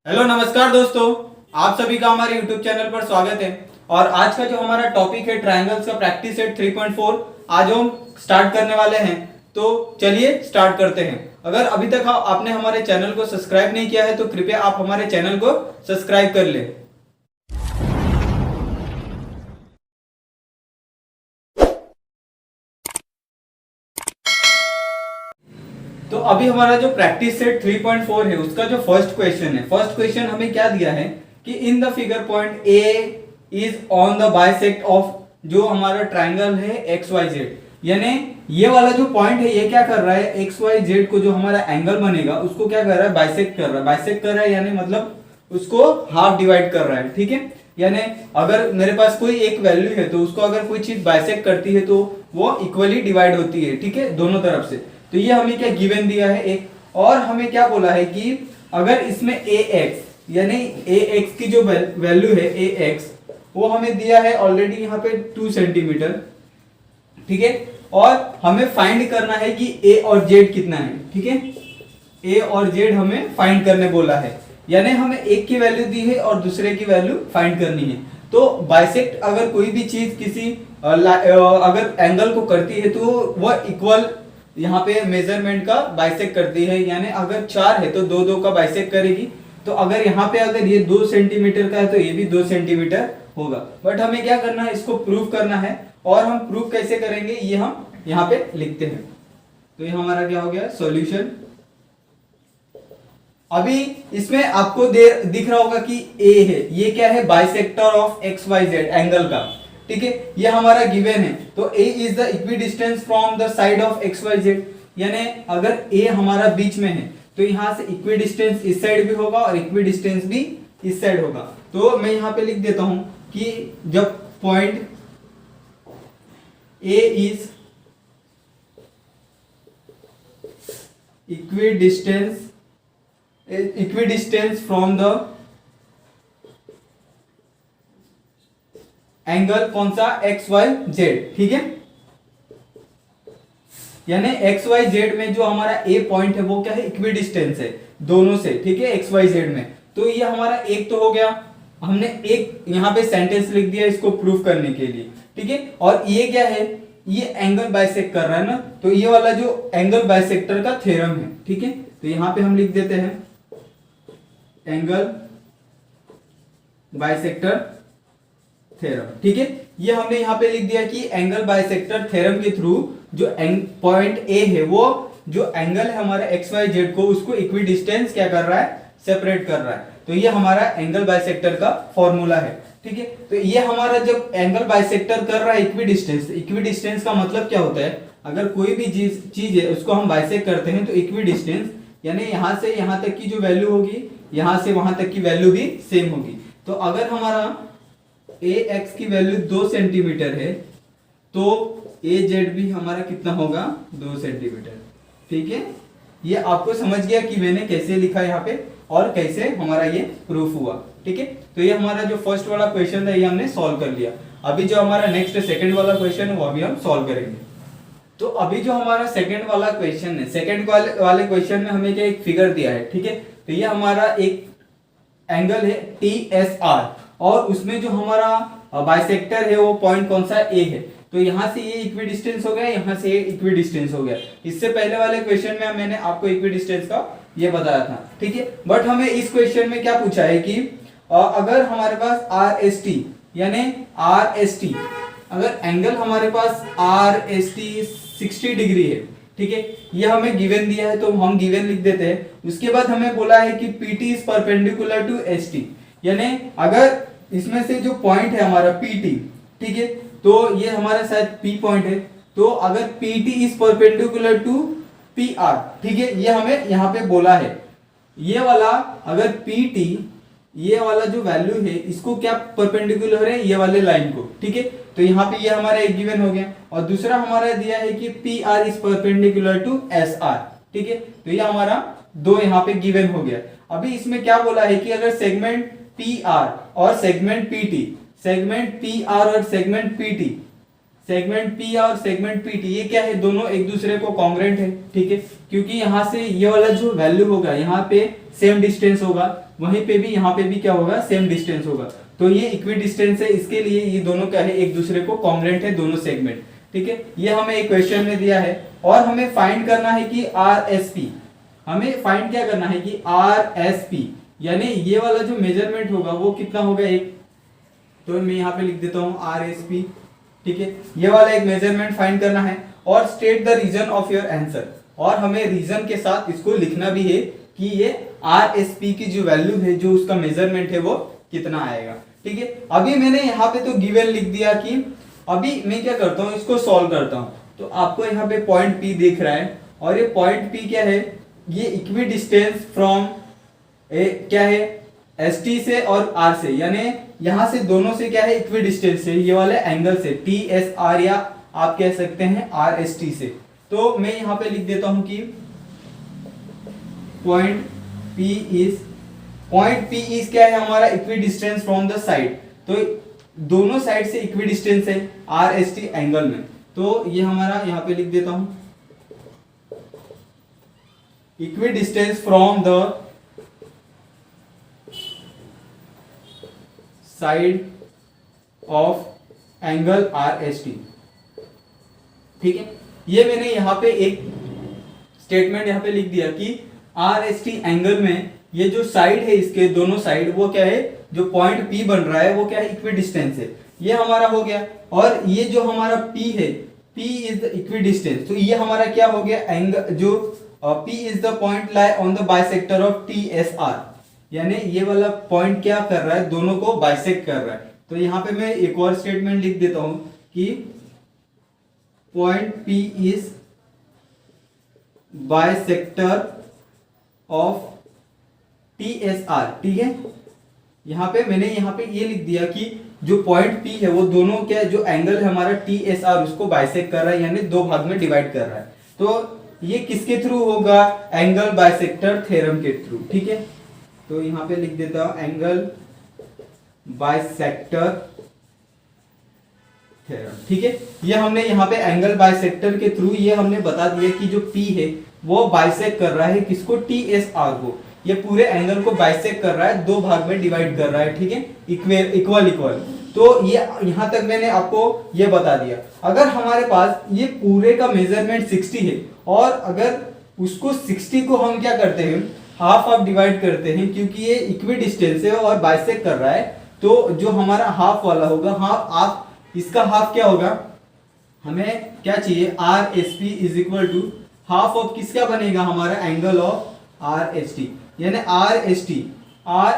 Hello नमस्कार दोस्तों, आप सभी का हमारे YouTube चैनल पर स्वागत है। और आज का जो हमारा टॉपिक है ट्रायंगल्स का प्रैक्टिस सेट 3.4 आज हम स्टार्ट करने वाले हैं। तो चलिए स्टार्ट करते हैं। अगर अभी तक आपने हमारे चैनल को सब्सक्राइब नहीं किया है तो कृपया आप हमारे चैनल को सब्सक्राइब कर ले। तो अभी हमारा जो प्रैक्टिस सेट 3.4 है उसका जो फर्स्ट क्वेश्चन हमें क्या दिया है कि in the figure point A is on the bisect of जो हमारा ट्रायंगल है एक्स वाई जेड, यानी ये वाला जो पॉइंट है ये क्या कर रहा है, एक्स वाई जेड को जो हमारा एंगल बनेगा उसको क्या कर रहा है, बाइसेक्ट कर रहा है यानी मतलब उसको हाफ डिवाइड कर रहा है। ठीक है, यानी अगर मेरे पास कोई एक वैल्यू है तो उसको अगर कोई चीज बाइसेक्ट करती है तो वो इक्वली डिवाइड होती है। ठीक है, दोनों तरफ से। तो ये हमें क्या गिवन दिया है एक, और हमें क्या बोला है कि अगर इसमें ए एक्स यानी ए एक्स की जो वैल्यू है ए एक्स वो हमें दिया है ऑलरेडी यहाँ पे 2 सेंटीमीटर। ठीक है, और हमें फाइंड करना है कि ए और जेड कितना है। ठीक है, ए और जेड हमें फाइंड करने बोला है, यानी हमें एक की वैल्यू दी है और दूसरे की वैल्यू फाइंड करनी है। तो बाइसेक्ट अगर कोई भी चीज किसी अगर एंगल को करती है तो वह इक्वल यहाँ पे मेजरमेंट का बाइसेक्ट करती है, यानी अगर 4 है तो 2 का बाइसेक्ट करेगी। तो अगर यहाँ पे अगर ये 2 सेंटीमीटर का है तो ये भी 2 सेंटीमीटर होगा। बट हमें क्या करना है, इसको प्रूव करना है। और हम प्रूव कैसे करेंगे ये हम यहाँ पे लिखते हैं। तो ये हमारा क्या हो गया सॉल्यूशन। अभी इसमें आपको दिख रहा होगा कि ए है, ये क्या है, bisector of X Y Z angle का। ठीक है, ये हमारा गिवन है। तो A is the equidistance from the side of X Y Z, यानी अगर ए हमारा बीच में है तो यहां से इक्विडिस्टेंस इस साइड भी होगा और इक्विडिस्टेंस भी इस साइड होगा। तो मैं यहां पे लिख देता हूं कि जब point A is equidistance from the angle कौन सा, एक्स वाई जेड। ठीक है, यानी एक्स वाई जेड में जो हमारा ए पॉइंट है वो क्या है, इक्विडिस्टेंस है दोनों से। ठीक है, एक्स वाई जेड में। तो ये हमारा एक तो हो गया, हमने एक यहाँ पे सेंटेंस लिख दिया इसको प्रूफ करने के लिए। ठीक है, और ये क्या है, ये एंगल बाइसेक्ट कर रहा है ना, तो ये वाला जो एंगल बाइसेक्टर का थ्योरम है। ठीक है, तो यहां पे हम लिख देते हैं एंगल बाइसेक्टर थ्योरम। ठीक है, ये हमने यहाँ पे लिख दिया कि एंगल बाइसेक्टर थ्योरम के थ्रू जो पॉइंट ए है वो जो एंगल है हमारे एक्स वाई जेड को उसको इक्विडिस्टेंस क्या कर रहा है, सेपरेट कर रहा है। तो ये हमारा एंगल बाइसेक्टर का फॉर्मूला है। ठीक है, तो ये हमारा जब एंगल बाइसेक्टर कर रहा है इक्विडिस्टेंस का मतलब क्या होता है, अगर कोई भी चीज है उसको हम बाइसेक्ट करते हैं तो इक्विडिस्टेंस यानी यहां से यहां तक की जो वैल्यू होगी यहां से वहां तक की वैल्यू भी सेम होगी। तो अगर हमारा ए एक्स की वैल्यू 2 सेंटीमीटर है तो ए जेड भी हमारा कितना होगा, 2 सेंटीमीटर। ठीक है, ये आपको समझ गया कि मैंने कैसे लिखा यहाँ पे और कैसे हमारा ये प्रूफ हुआ। ठीक है, तो ये हमारा जो फर्स्ट वाला क्वेश्चन था ये हमने सॉल्व कर लिया। अभी जो हमारा नेक्स्ट सेकंड वाला क्वेश्चन है वो अभी हम सॉल्व करेंगे। तो अभी जो हमारा सेकंड वाला क्वेश्चन है, सेकंड वाले क्वेश्चन में हमें क्या एक फिगर दिया है। ठीक है, तो ये हमारा एक एंगल है TSR और उसमें जो हमारा बाइसेक्टर है वो पॉइंट कौन सा, ए है। तो यहां से ये इक्विडिस्टेंस हो गया, यहां से ये इक्विडिस्टेंस हो गया। इससे पहले वाले क्वेश्चन में मैंने आपको इक्विडिस्टेंस का ये बताया था। ठीक है, बट हमें इस क्वेश्चन में क्या पूछा है कि अगर हमारे पास RST यानी RST अगर एंगल हमारे पास RST 60 डिग्री है। ठीक है, ये हमें गिवन दिया है तो हम गिवन लिख देते हैं। उसके बाद हमें बोला है कि PT is perpendicular to ST, यानी अगर इसमें से जो पॉइंट है हमारा PT, ठीक है, तो ये हमारा शायद P पॉइंट है, तो अगर PT is perpendicular to PR, ठीक है, ये हमें यहाँ पे बोला है। ये वाला अगर PT ये वाला जो वैल्यू है इसको क्या परपेंडिकुलर है, ये वाले लाइन को। ठीक है, तो यहाँ पे ये हमारा एक गिवन हो गया। और दूसरा हमारा दिया है कि PR is perpendicular to SR। ठीक है, तो ये हमारा 2 यहाँ पे गिवन हो गया। अभी इसमें क्या बोला है कि अगर सेगमेंट PR और सेगमेंट PT और सेगमेंट PT ये क्या है, दोनों एक दूसरे को कॉन्ग्रुएंट है। ठीक है, क्योंकि यहाँ से ये वाला जो वैल्यू होगा यहाँ पे सेम डिस्टेंस होगा वहीं पे भी यहाँ पे भी क्या होगा, सेम डिस्टेंस होगा। तो ये इक्वी डिस्टेंस है, इसके लिए ये दोनों क्या है, एक दूसरे को कॉन्ग्रुएंट है दोनों सेगमेंट। ठीक है, ये हमें एक क्वेश्चन में दिया है और हमें फाइंड करना है कि आरएसपी, हमें फाइंड क्या करना है कि आरएसपी यानी ये वाला जो मेजरमेंट होगा वो कितना होगा एक, तो मैं यहाँ पे लिख देता हूँ आरएसपी। ठीक है, ये वाला एक मेजरमेंट फाइंड करना है और state the reason of your answer, और हमें रीजन के साथ इसको लिखना भी है कि ये आरएसपी की जो वैल्यू है, जो उसका मेजरमेंट है वो कितना आएगा। ठीक है, अभी मैंने यहाँ पे तो गिवन लिख दिया कि अभी मैं क्या करता हूँ, इसको सॉल्व करता हूँ। तो आपको यहाँ पे पॉइंट पी दिख रहा है और ये पॉइंट पी क्या है, ये इक्वी डिस्टेंस फ्रॉम क्या है एस टी से और आर से, यानी यहां से दोनों से क्या है इक्वी डिस्टेंस है, ये वाले एंगल से टी एस आर या आप कह सकते हैं आर एस टी से। तो मैं यहां पे लिख देता हूं कि पॉइंट पी इज क्या है हमारा equi distance from the side, तो दोनों साइड से इक्वी डिस्टेंस है आर एस टी एंगल में। तो ये हमारा यहां पे लिख देता हूं equi distance from the side of angle are S T. ठीक है, ये मैंने यहां पे एक स्टेटमेंट यहां पे लिख दिया कि आर एस टी एंगल में ये जो साइड है इसके दोनों साइड वो क्या है, जो पॉइंट पी बन रहा है वो क्या है इक्वी डिस्टेंस है, ये हमारा हो गया। और ये जो हमारा पी है, P is the equi distance, तो ये हमारा क्या हो गया एंगल, जो P is the point lie on the bisector of T S R, यानी ये वाला पॉइंट क्या कर रहा है, दोनों को बाइसेक्ट कर रहा है। तो यहां पे मैं एक और स्टेटमेंट लिख देता हूं कि point P is bisector of T S R. ठीक है, यहां पे मैंने यहां पे ये लिख दिया कि जो पॉइंट पी है वो दोनों क्या जो एंगल है हमारा टी एस आर उसको बाइसेक्ट कर रहा है, यानी दो भाग में डिवाइड कर रहा है। तो ये किसके थ्रू होगा, एंगल बाइसेक्टर थ्योरम के थ्रू। ठीक है, तो यहां पे लिख देता हूं एंगल बाइसेक्टर थ्योरम। ठीक है, ये हमने यहाँ पे एंगल बाइसेक्टर के थ्रू ये हमने बता दिया कि जो P है वो बाइसेक्ट कर रहा है किसको, टी एस आर को, ये पूरे एंगल को बाइसेक्ट कर रहा है, दो भाग में डिवाइड कर रहा है। ठीक है, इक्वल। तो ये यहां तक मैंने आपको ये बता दिया। अगर हमारे पास ये पूरे का मेजरमेंट 60 है और अगर उसको 60 को हम क्या करते हैं, हाफ डिवाइड करते हैं, क्योंकि ये इक्वी डिस्टेंस है और बाइसेक्ट कर रहा है, तो जो हमारा हाफ वाला होगा, हाफ इसका हाफ क्या होगा, हमें क्या चाहिए R S P is equal to half of किसका बनेगा हमारा angle of R S T, यानी आर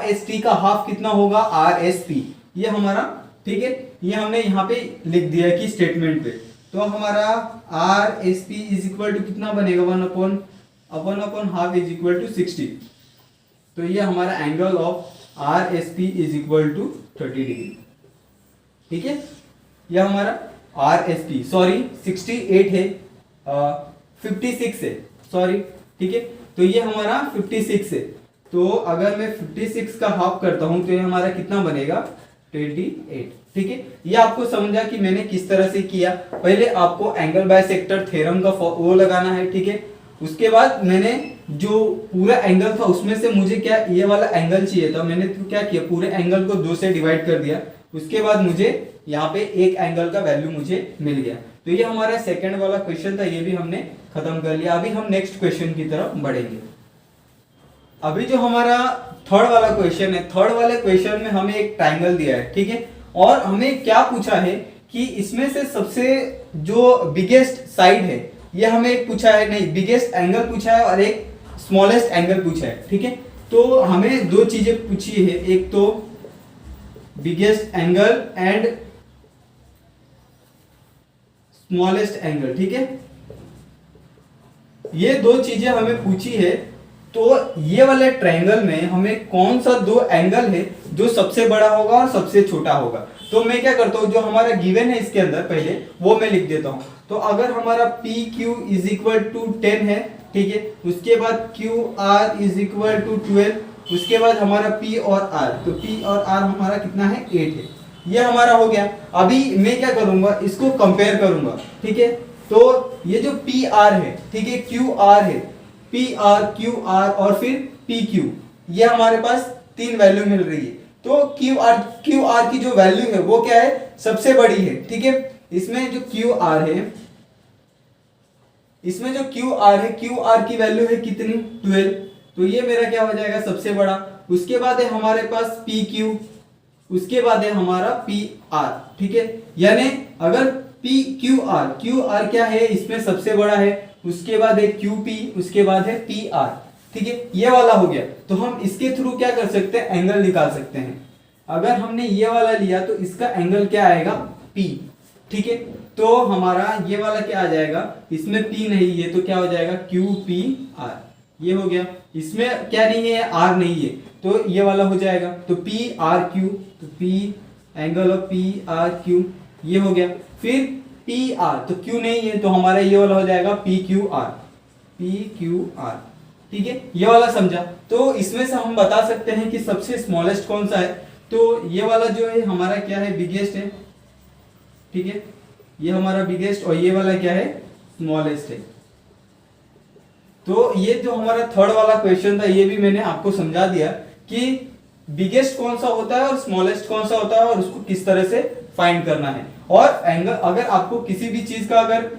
एस टी का हाफ कितना होगा आर एस पी, ये हमारा। ठीक है, ये हमने यहाँ पे लिख दिया कि स्टेटमेंट पे। तो हमारा R S P is equal to कितना बनेगा, one upon half is equal to 60। तो ये हमारा angle of R S P is equal to 30 degree. ठीक है, यह हमारा आर एस पी, सॉरी 68 है, 56 है, सॉरी। ठीक है, तो ये हमारा 56 है, तो अगर मैं 56 का हाफ करता हूं तो ये हमारा कितना बनेगा 28। ठीक है, ये आपको समझा कि मैंने किस तरह से किया। पहले आपको एंगल बाइसेक्टर थ्योरम का वो लगाना है। ठीक है, उसके बाद मैंने जो पूरा एंगल था उसमें से मुझे क्या ये वाला एंगल चाहिए था, मैंने तो क्या किया पूरे एंगल को 2 से डिवाइड कर दिया, उसके बाद मुझे यहाँ पे एक एंगल का वैल्यू मुझे मिल गया। तो ये हमारा सेकंड वाला क्वेश्चन था, ये भी हमने खत्म कर लिया। अभी हम नेक्स्ट क्वेश्चन की तरफ बढ़ेंगे। अभी जो हमारा थर्ड वाला क्वेश्चन है, थर्ड वाले क्वेश्चन में हमें एक ट्रायंगल दिया है। ठीक है, और हमें क्या पूछा है कि इसमें से सबसे जो बिगेस्ट साइड है ये हमें एक पूछा है, नहीं बिगेस्ट एंगल पूछा है और एक स्मॉलेस्ट एंगल पूछा है। ठीक है, तो हमें दो चीजें पूछी है, एक तो biggest angle and smallest angle. ठीक है, ये दो चीजें हमें पूछी है। तो ये वाले ट्रायंगल में हमें कौन सा दो एंगल है जो सबसे बड़ा होगा और सबसे छोटा होगा। तो मैं क्या करता हूं, जो हमारा गिवन है इसके अंदर पहले वो मैं लिख देता हूं। तो अगर हमारा P Q is equal to 10 है, ठीक है, उसके बाद Q R is equal to 12, उसके बाद हमारा पी और आर, तो पी और आर हमारा कितना है 8 है, ये हमारा हो गया। अभी मैं क्या करूंगा, इसको कंपेयर करूंगा। ठीक है, तो ये जो पी आर है, ठीक है, क्यू आर है, पी आर क्यू आर और फिर पी क्यू, ये हमारे पास तीन वैल्यू मिल रही है। तो क्यू आर की जो वैल्यू है वो क्या है, सबसे बड़ी है। ठीक है, इसमें जो क्यू आर है, इसमें जो क्यू आर की वैल्यू है कितनी, 12। तो ये मेरा क्या हो जाएगा, सबसे बड़ा। उसके बाद है हमारे पास पी क्यू, उसके बाद है हमारा पी आर। ठीक है, यानी अगर क्यू आर क्या है, इसमें सबसे बड़ा है, उसके बाद है क्यू पी, उसके बाद है पी आर। ठीक है, ये वाला हो गया। तो हम इसके थ्रू क्या कर सकते हैं, एंगल निकाल सकते हैं। अगर हमने ये वाला लिया तो इसका एंगल क्या आएगा, पी। ठीक है, तो हमारा ये वाला क्या आ जाएगा, इसमें P नहीं है तो क्या हो जाएगा, क्यू पी आर। ये हो गया, इसमें क्या नहीं है, R नहीं है, तो ये वाला हो जाएगा। तो पी आर क्यू, तो P angle of P R Q, ये हो गया। फिर पी आर, तो क्यू नहीं है तो हमारा ये वाला हो जाएगा P Q are, P Q are. ठीक है, ये वाला समझा। तो इसमें से हम बता सकते हैं कि सबसे स्मॉलेस्ट कौन सा है, तो ये वाला जो है हमारा क्या है, बिगेस्ट है। ठीक है, ये हमारा बिगेस्ट, और ये वाला क्या है, स्मॉलेस्ट है। तो ये जो हमारा थर्ड वाला क्वेश्चन था, ये भी मैंने आपको समझा दिया कि बिगेस्ट कौन सा होता है और स्मॉलेस्ट कौन सा होता है और उसको किस तरह से फाइंड करना है। और एंगल, अगर आपको किसी भी चीज का अगर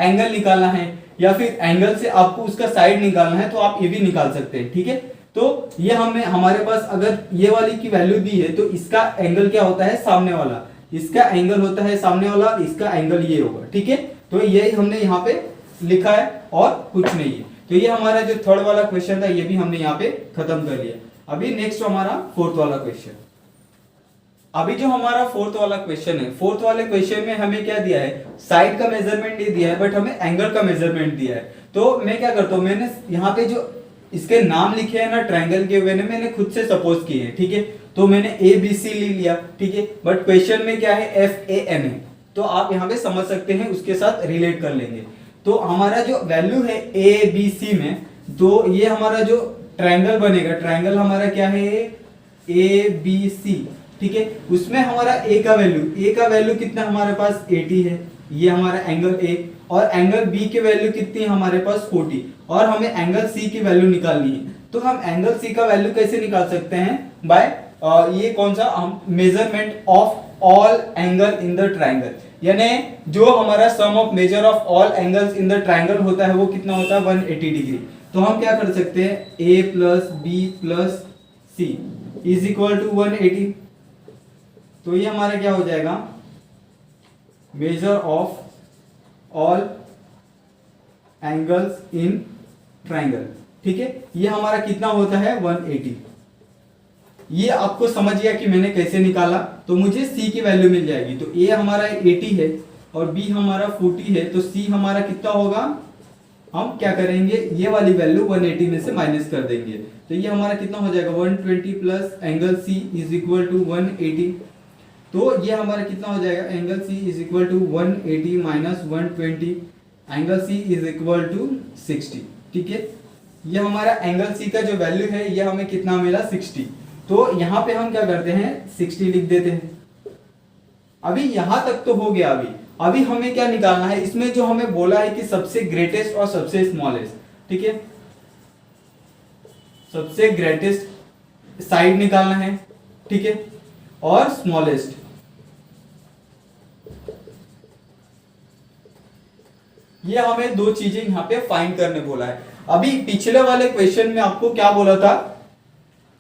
एंगल निकालना है या फिर एंगल से आपको उसका साइड निकालना है तो आप ये भी निकाल सकते हैं। ठीक है, तो ये हमारे पास अगर ये वाली की वैल्यू दी है तो इसका एंगल क्या होता है, सामने वाला, इसका एंगल होता है सामने वाला, और इसका एंगल ये होगा। ठीक है, तो यही हमने यहाँ पे लिखा है और कुछ नहीं है। तो ये हमारा जो थर्ड वाला क्वेश्चन था ये भी हमने यहाँ पे खत्म कर लिया। अभी नेक्स्ट हमारा फोर्थ वाला क्वेश्चन। अभी जो हमारा फोर्थ वाला क्वेश्चन है, फोर्थ वाले क्वेश्चन में हमें क्या दिया है, साइड का मेजरमेंट नहीं दिया है बट हमें एंगल का मेजरमेंट दिया है। तो मैं क्या करता हूँ, मैंने यहाँ पे जो इसके नाम लिखे हैं ना ट्रायंगल के, मैंने खुद से सपोज किए हैं। ठीक है, तो मैंने ए बी सी ले लिया। ठीक है, बट क्वेश्चन में क्या है, एफ ए एन है, तो आप यहाँ पे समझ सकते हैं, उसके साथ रिलेट कर लेंगे। तो हमारा जो वैल्यू है ए बी सी में, तो ये हमारा जो ट्रायंगल बनेगा, ट्रायंगल हमारा क्या है, ए बी सी। ठीक है, उसमें हमारा ए का वैल्यू कितना हमारे पास 80 है, ये हमारा एंगल ए, और एंगल बी की वैल्यू कितनी है हमारे पास 40, और हमें एंगल सी की वैल्यू निकालनी है। तो हम एंगल सी का वैल्यू कैसे निकाल सकते हैं, बाय ये कौन सा, हम measurement of all angle in the triangle, यानी जो हमारा sum of measure of all angles in the triangle होता है वो कितना होता है, 180 डिग्री। तो हम क्या कर सकते हैं, A plus B plus C is equal to 180। तो ये हमारा क्या हो जाएगा, measure of all angles in triangle. ठीक है, ये हमारा कितना होता है, 180। ये आपको समझ गया कि मैंने कैसे निकाला। तो मुझे C की वैल्यू मिल जाएगी। तो A हमारा 80 है और B हमारा 40 है, तो C हमारा कितना होगा, हम क्या करेंगे, ये वाली वैल्यू 180 में से माइनस कर देंगे। तो ये हमारा कितना हो जाएगा, 120 plus angle C is equal to 180। तो ये हमारा कितना हो जाएगा, angle C is equal to 180 minus 120, angle C is equal to 60। ठीक है, ये हमारा एंगल C का जो वैल्यू है ये हमें कितना मिला, 60। तो यहां पे हम क्या करते हैं, 60 लिख देते हैं। अभी यहां तक तो हो गया। अभी हमें क्या निकालना है, इसमें जो हमें बोला है कि सबसे ग्रेटेस्ट और सबसे स्मॉलेस्ट। ठीक है, सबसे ग्रेटेस्ट साइड निकालना है, ठीक है, और स्मॉलेस्ट। ये हमें दो चीजें यहां पे फाइंड करने बोला है। अभी पिछले वाले क्वेश्चन में आपको क्या बोला था,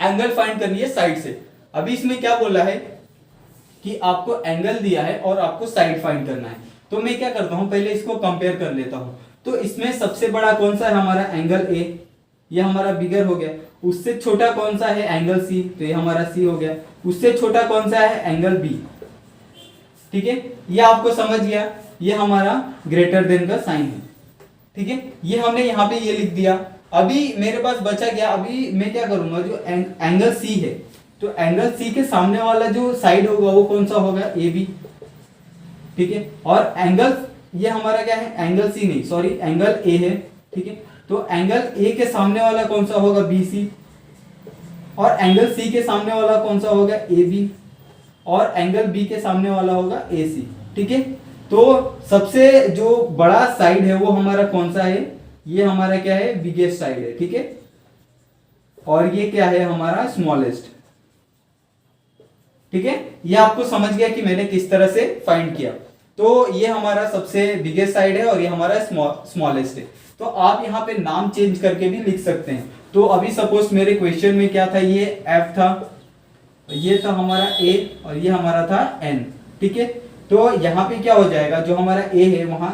एंगल फाइंड करनी है साइड से। अभी इसमें क्या बोला है कि आपको एंगल दिया है और आपको साइड फाइंड करना है। तो मैं क्या करता हूं, पहले इसको कंपेयर कर लेता हूं। तो इसमें सबसे बड़ा कौन सा है हमारा, एंगल ए, ये हमारा बिगर हो गया। उससे छोटा कौन सा है, एंगल सी, तो ये हमारा सी हो गया। उससे छोटा कौन सा है, एंगल बी। ठीक है, ये आपको समझ गया, ये हमारा ग्रेटर देन का साइन है। ठीक है, ये हमने यहाँ पे ये लिख दिया। अभी मेरे पास बचा क्या, अभी मैं क्या करूंगा, जो एंगल सी है, तो एंगल सी के सामने वाला जो साइड होगा वो कौन सा होगा, ए बी। ठीक है, और एंगल ये हमारा क्या है, एंगल सी नहीं, सॉरी एंगल ए है। ठीक है, तो एंगल ए के सामने वाला कौन सा होगा, बी सी, और एंगल सी के सामने वाला कौन सा होगा, ए बी, और एंगल बी के सामने वाला होगा ए सी। ठीक है, तो सबसे जो बड़ा साइड है वो हमारा कौन सा है, ये हमारा क्या है, बिगेस्ट साइड है। ठीक है, और ये क्या है हमारा स्मॉलेस्ट। ठीक है, ये आपको समझ गया कि मैंने किस तरह से फाइंड किया। तो ये हमारा सबसे बिगेस्ट साइड है और ये हमारा स्मॉलेस्ट है। तो आप यहाँ पे नाम चेंज करके भी लिख सकते हैं। तो अभी सपोज मेरे क्वेश्चन में क्या था, ये एफ था, ये था हमारा ए और ये हमारा था एन। ठीक है, तो यहाँ पे क्या हो जाएगा, जो हमारा ए है वहां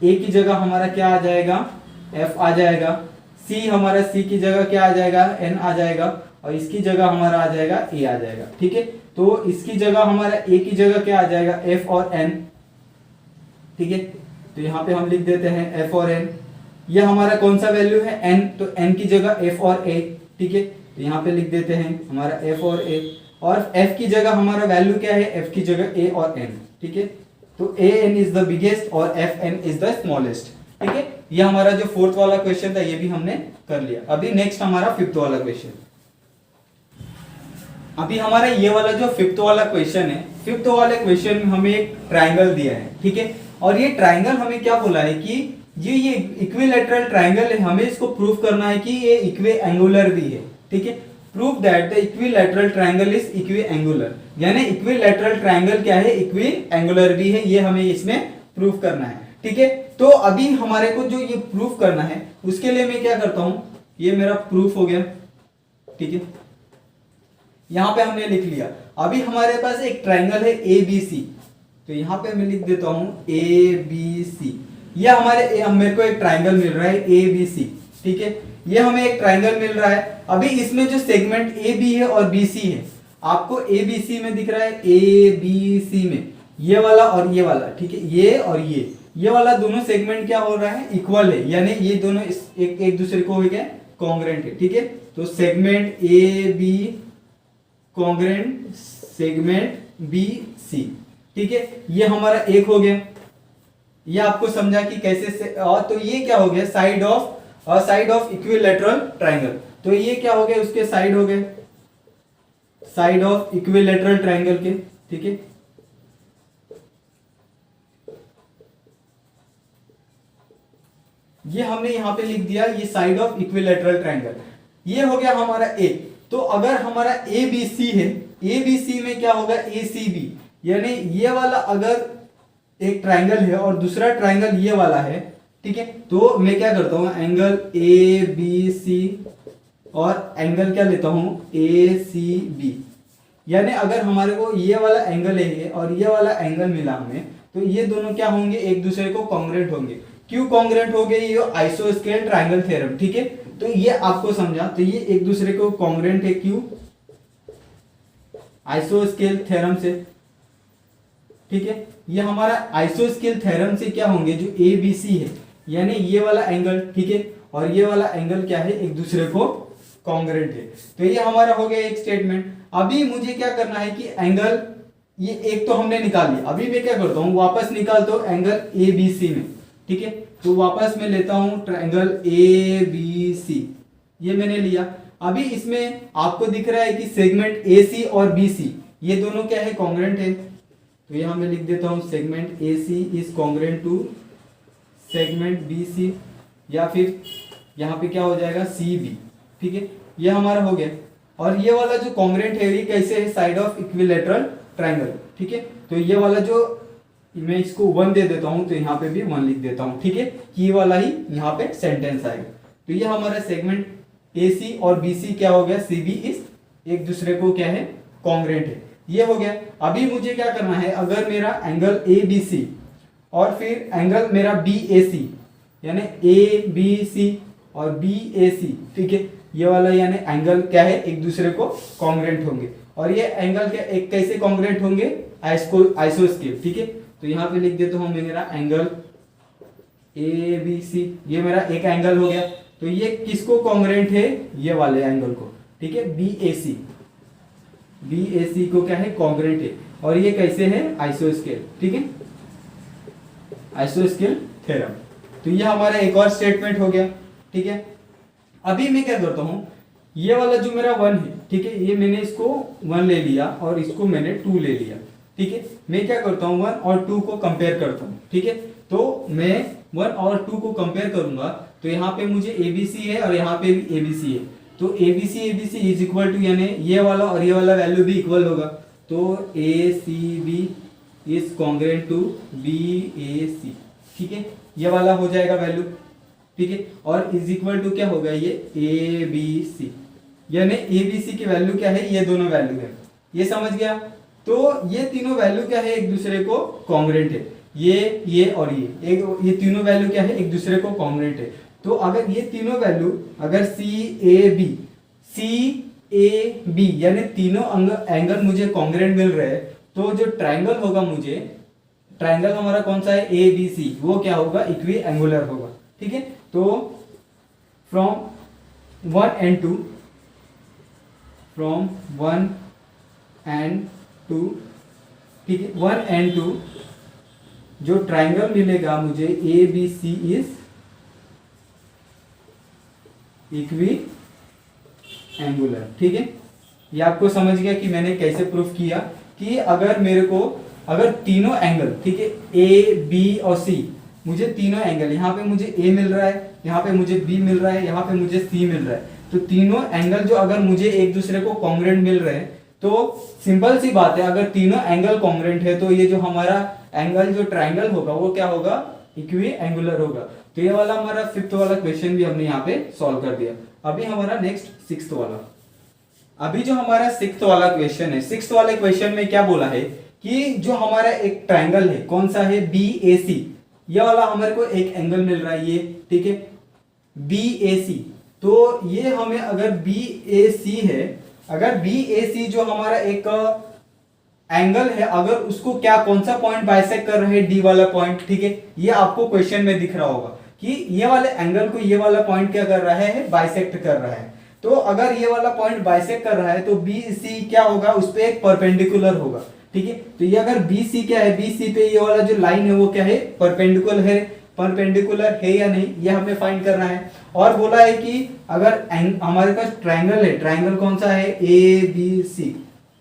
ए की जगह हमारा क्या आ जाएगा, एफ आ जाएगा। सी हमारा सी की जगह क्या आ जाएगा, एन आ जाएगा। और इसकी जगह हमारा आ जाएगा ए आ जाएगा। ठीक है, तो इसकी जगह हमारा ए की जगह क्या आ जाएगा, एफ और एन। ठीक है, तो यहाँ पे हम लिख देते हैं एफ और एन। ये हमारा कौन सा वैल्यू है, एन, तो एन की जगह एफ और ए। ठीक है, तो यहाँ पे लिख देते हैं हमारा एफ और ए। और एफ की जगह हमारा वैल्यू क्या है, एफ की जगह ए और एन। ठीक है, तो A N is the biggest और F N is the smallest. ठीक है, ये हमारा जो फोर्थ वाला क्वेश्चन था ये भी हमने कर लिया। अभी नेक्स्ट हमारा फिफ्थ वाला क्वेश्चन। अभी हमारा ये वाला जो फिफ्थ वाला क्वेश्चन है, फिफ्थ वाले क्वेश्चन में हमें एक ट्राइंगल दिया है। ठीक है, और ये ट्राइंगल हमें क्या बोला है कि ये इक्विलैटरल ट्राइंगल है, हमें इसको प्रूव करना है कि ये इक्वी एंगुलर भी है। ठीक है, prove that the equilateral triangle is equi angular, यानी इक्विलैटरल ट्राइंगल क्या है, इक्वी एंगुलर भी है, ये हमें इसमें प्रूव करना है। ठीक है, तो अभी हमारे को जो ये प्रूव करना है उसके लिए मैं क्या करता हूं, ये मेरा प्रूफ हो गया। ठीक है, यहां पे हमने लिख लिया। अभी हमारे पास एक ट्राइंगल है ए बी सी, तो यहां पे मैं लिख देता हूं ए बी सी। ये मेरे को एक ट्राइंगल मिल रहा है ए बी सी। ठीक है, ये हमें एक ट्राइंगल मिल रहा है। अभी इसमें जो सेगमेंट ए बी है और बी सी है, आपको ए बी सी में दिख रहा है, ए बी सी में ये वाला और ये वाला। ठीक है, ये और ये वाला दोनों सेगमेंट क्या हो रहा है, इक्वल है, यानी ये दोनों एक दूसरे को हो गया कॉन्ग्रेंट है। ठीक है, तो segment A B congruent segment B C. ठीक है, ये हमारा एक हो गया, ये आपको समझा कि कैसे से। और तो ये क्या हो गया, साइड ऑफ इक्विलैटरल ट्राइंगल। तो ये क्या हो गया, उसके साइड हो गए, साइड ऑफ इक्विलैटरल ट्राइंगल के। ठीक है, ये हमने यहां पे लिख दिया, ये साइड ऑफ इक्विलैटरल ट्राइंगल। ये हो गया हमारा ए। तो अगर हमारा ए बी सी है, ए बी सी में क्या होगा, ए सी बी, यानी ये वाला अगर एक ट्राइंगल है और दूसरा ट्राइंगल ये वाला है। ठीक है, तो मैं क्या करता हूं, एंगल ए बी सी और एंगल क्या लेता हूं, ए सी बी। यानी अगर हमारे को ये वाला एंगल है और ये वाला एंगल मिला हमें, तो ये दोनों क्या होंगे, एक दूसरे को कॉन्ग्रेंट होंगे। क्यों कॉन्ग्रेंट हो गए, ये आइसोस्केल ट्राइंगल थ्योरम। ठीक है, तो ये आपको समझा, तो ये एक दूसरे को कॉन्ग्रेंट है, क्यों, आइसोस्केल थ्योरम से। ठीक है, ये हमारा आइसोस्केल थ्योरम से क्या होंगे, जो ए बी सी है, यानी ये वाला एंगल, ठीक है, और ये वाला एंगल क्या है, एक दूसरे को कॉन्ग्रेंट है। तो ये हमारा हो गया एक स्टेटमेंट। अभी मुझे क्या करना है कि एंगल, ये एक तो हमने निकाल लिया, अभी मैं क्या करता हूं, वापस निकालता हूं एंगल ए बी सी में। ठीक है, तो वापस मैं लेता हूं ट्रायंगल ए बी सी, ये मैंने लिया। अभी इसमें आपको दिख रहा है कि सेगमेंट ए सी और बी सी ये दोनों क्या है, कॉन्ग्रेंट है। तो यहां मैं लिख देता हूं segment A C is congruent to segment B C, या फिर यहाँ पे क्या हो जाएगा, सी बी। ठीक है, ये हमारा हो गया। और ये वाला जो कॉन्ग्रेंट है ये कैसे है, साइड ऑफ इक्विलैटरल ट्रायंगल। ठीक है, तो ये वाला जो मैं इसको 1 दे देता हूं, तो यहाँ पे भी 1 लिख देता हूं। ठीक है, कि ये वाला ही यहाँ पे सेंटेंस आएगा। तो ये हमारा सेगमेंट ए सी और बी सी क्या हो गया, सी बी इस एक दूसरे को क्या है, कॉन्ग्रेंट है, ये हो गया। अभी मुझे क्या करना है, अगर मेरा एंगल ए बी सी और फिर एंगल मेरा बी ए सी, यानी ए बी सी और बी ए सी, ठीक है, ये वाला यानी एंगल क्या है, एक दूसरे को कॉन्ग्रेंट होंगे। और ये एंगल क्या एक कैसे कॉन्ग्रेंट होंगे, आइसोस्केल। ठीक है, तो यहाँ पे लिख देता हूं मेरा एंगल ए बी सी, ये मेरा एक एंगल हो गया। तो ये किसको कॉन्ग्रेंट है, ये वाले एंगल को। ठीक है, बी ए सी को क्या है, कॉन्ग्रेंट है। और ये कैसे है, आइसोस्केल। ठीक है, आइसोस्केल थ्योरम। तो ये हमारा एक और स्टेटमेंट हो गया। ठीक है, अभी मैं क्या करता हूं, ये वाला जो मेरा 1 है, ठीक है, ये मैंने इसको 1 ले लिया और इसको मैंने 2 ले लिया। ठीक है, मैं क्या करता हूं, 1 और 2 को कंपेयर करता हूं। ठीक है, तो मैं 1 और 2 को कंपेयर करूंगा, तो यहाँ पे मुझे एबीसी है और यहाँ पे भी एबीसी है। तो A B C is equal to, यानी ये वाला और ये वाला वैल्यू भी इक्वल होगा, तो A C B is congruent to B A C, ठीक है, ये वाला हो जाएगा वैल्यू, ठीक है, और इज इक्वल टू क्या होगा ये ए बी सी, यानी ए बी सी की वैल्यू क्या है, ये दोनों वैल्यू है, ये समझ गया। तो ये तीनों वैल्यू क्या है, एक दूसरे को कॉन्ग्रुएंट है, ये और ये तीनों वैल्यू क्या है, एक दूसरे को कॉन्ग्रुएंट है। तो अगर ये तीनों वैल्यू, अगर सी ए बी यानी तीनों एंगल मुझे कॉन्ग्रुएंट मिल रहे हैं, तो जो ट्राइंगल होगा, मुझे ट्राइंगल हमारा कौन सा है, ए बी सी, वो क्या होगा, इक्वी एंगुलर होगा, ठीक है। तो फ्रॉम 1 and 2, ठीक है, 1 and 2 जो ट्राइंगल मिलेगा मुझे A B C is equiangular, ठीक है। ये आपको समझ गया कि मैंने कैसे प्रूफ किया कि अगर मेरे को, अगर तीनों एंगल, ठीक है, ए बी और सी, मुझे तीनों एंगल, यहाँ पे मुझे ए मिल रहा है, यहाँ पे मुझे बी मिल रहा है, यहाँ पे मुझे सी मिल रहा है, तो तीनों एंगल जो अगर मुझे एक दूसरे को कॉन्ग्रुएंट मिल रहे हैं, तो सिंपल सी बात है, अगर तीनों एंगल कॉन्ग्रुएंट है तो ये जो हमारा एंगल जो ट्राइंगल होगा वो क्या होगा, इक्वी एंगुलर होगा। तो ये वाला हमारा 5th वाला क्वेश्चन भी हमने यहाँ पे सॉल्व कर दिया। अभी हमारा नेक्स्ट 6th वाला, अभी जो हमारा 6th वाला क्वेश्चन है, 6th वाले क्वेश्चन में क्या बोला है कि जो हमारा एक ट्राइंगल है, कौन सा है, बी ए सी, ये वाला हमारे को एक एंगल मिल रहा है, ये, ठीक है, बी ए सी। तो ये हमें अगर बी ए सी है, अगर बी ए सी जो हमारा एक एंगल है, अगर उसको क्या, कौन सा पॉइंट बाइसेक्ट कर रहे हैं, डी वाला पॉइंट, ठीक है, ये आपको क्वेश्चन में दिख रहा होगा कि ये वाले एंगल को ये वाला पॉइंट क्या कर रहा है, बाइसेक्ट कर रहा है। तो अगर ये वाला पॉइंट बाइसेक्ट कर रहा है तो बी सी क्या होगा, उस पे एक परपेंडिकुलर होगा, ठीक है। तो ये अगर बी सी क्या है, बी सी पे ये वाला जो लाइन है वो क्या है, परपेंडिकुलर है या नहीं, ये हमें फाइंड करना है। और बोला है कि अगर हमारे पास ट्राइंगल है, ट्राइंगल कौन सा है, ए बी सी,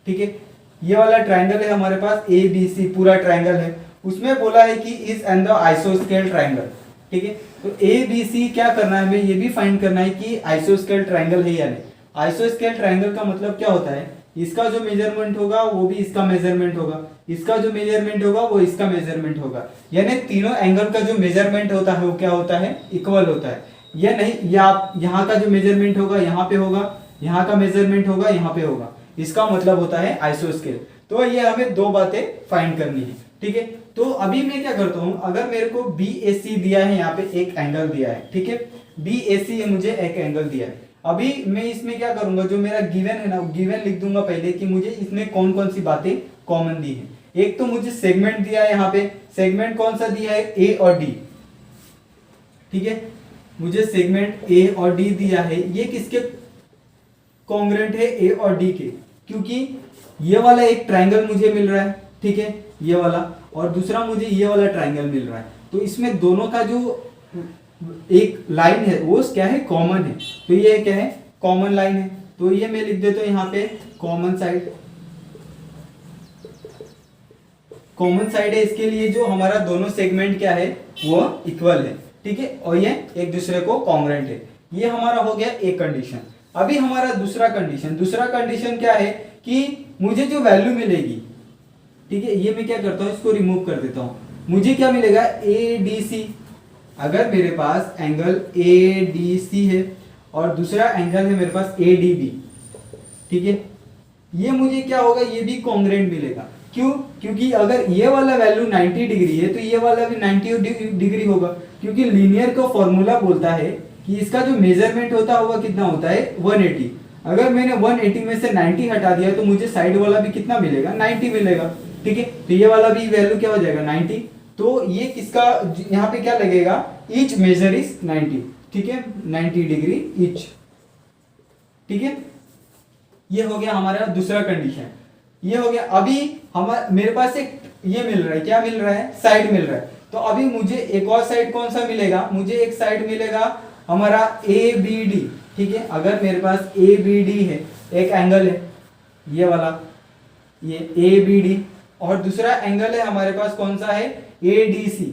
ठीक है, ये वाला ट्राइंगल है हमारे पास, ए बी सी पूरा ट्राइंगल है, उसमें बोला है कि इज एन द आइसोस्केल ट्राइंगल, ठीक है। तो ए बी सी क्या करना है, हमें ये भी फाइंड करना है कि आइसोस्केल ट्राइंगल है या नहीं। आइसोस्केल ट्राइंगल का मतलब क्या होता है, इसका जो मेजरमेंट होगा वो भी इसका मेजरमेंट होगा, इसका जो मेजरमेंट होगा वो इसका मेजरमेंट होगा, यानी तीनों एंगल का जो मेजरमेंट होता है वो क्या होता है, इक्वल होता है। या नहीं, या आप यहाँ का जो मेजरमेंट होगा यहाँ पे होगा, यहाँ का मेजरमेंट होगा यहाँ पे होगा, इसका मतलब होता है आइसोस्केल। तो ये हमें दो बातें फाइंड करनी है, ठीक है। तो अभी मैं क्या करता हूं, अगर मेरे को बी ए सी दिया है, यहाँ पे एक एंगल दिया है, ठीक है, बी ए सी मुझे एक एंगल दिया है। अभी मैं इसमें क्या करूंगा, जो मेरा गिवन है ना, गिवन लिख दूंगा पहले कि मुझे इसमें कौन कौन सी बातें कॉमन दी है। एक तो मुझे सेगमेंट दिया है, यहाँ पे सेगमेंट कौन सा दिया है, ए और डी, ठीक है, मुझे सेगमेंट ए और डी दिया है। ये किसके कॉन्ग्रुएंट है, ए और डी के, क्योंकि ये वाला एक ट्राइंगल मुझे मिल रहा है, ठीक है, ये वाला, और दूसरा मुझे ये वाला ट्राइंगल मिल रहा है। तो इसमें दोनों का जो एक लाइन है वो क्या है, कॉमन है। तो ये क्या है, कॉमन लाइन है। तो ये मैं लिख देता हूं यहाँ पे कॉमन साइड, कॉमन साइड है, इसके लिए जो हमारा दोनों सेगमेंट क्या है वो इक्वल है, ठीक है, और ये एक दूसरे को कॉन्ग्रुएंट है। ये हमारा हो गया एक कंडीशन। अभी हमारा दूसरा कंडीशन क्या है कि मुझे जो वैल्यू मिलेगी, ठीक है, ये मैं क्या करता हूं, इसको रिमूव कर देता हूं, मुझे क्या मिलेगा, ए डी सी। अगर मेरे पास एंगल ए डी सी है और दूसरा एंगल है मेरे पास ए डी बी, ठीक है, ये मुझे क्या होगा, ये भी कॉन्ग्रुएंट मिलेगा। क्यों, क्योंकि अगर ये वाला वैल्यू 90 डिग्री है तो ये वाला भी 90 डिग्री होगा, क्योंकि लीनियर का फॉर्मूला बोलता है कि इसका जो मेजरमेंट होता होगा कितना होता है, 180। अगर मैंने 180 में से 90 हटा दिया तो मुझे साइड वाला भी कितना मिलेगा, 90 मिलेगा, ठीक है। तो ये वाला भी वैल्यू क्या हो जाएगा, 90। तो ये किसका, यहाँ पे क्या लगेगा, ईच मेजर इज 90, ठीक है, 90 डिग्री ईच, ठीक है। ये हो गया हमारा दूसरा कंडीशन, ये हो गया। अभी मेरे पास एक ये मिल रहा है, क्या मिल रहा है, साइड मिल रहा है। तो अभी मुझे एक और साइड कौन सा मिलेगा, मुझे एक साइड मिलेगा हमारा ए बी डी, ठीक है। अगर मेरे पास ए बी डी है, एक एंगल है ये वाला, ये ए बी डी, और दूसरा एंगल है हमारे पास कौन सा है, ए डी सी।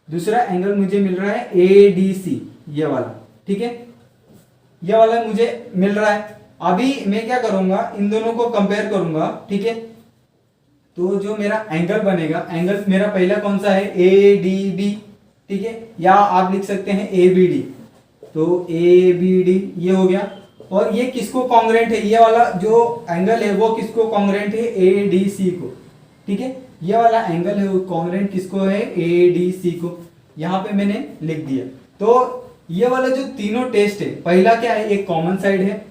दूसरा एंगल मुझे मिल रहा है ए डी सी, ये वाला, ठीक है। ये वाला मुझे मिल रहा है। अभी मैं क्या करूंगा, इन दोनों को कंपेयर करूंगा, ठीक है। तो जो मेरा एंगल बनेगा, एंगल मेरा पहला कौन सा है, ए डी बी, ठीक है, या आप लिख सकते हैं ए बी डी। तो ए बी डी ये हो गया, और ये किसको कॉन्ग्रेंट है, ये वाला जो एंगल है वो किसको कॉन्ग्रेंट है, ए डी सी को, ठीक है। ये वाला एंगल है वो कॉन्ग्रेंट किसको है, ए डी सी को। यहाँ पे मैंने लिख दिया। तो ये वाला जो तीनों टेस्ट है, पहला क्या है, एक कॉमन साइड है,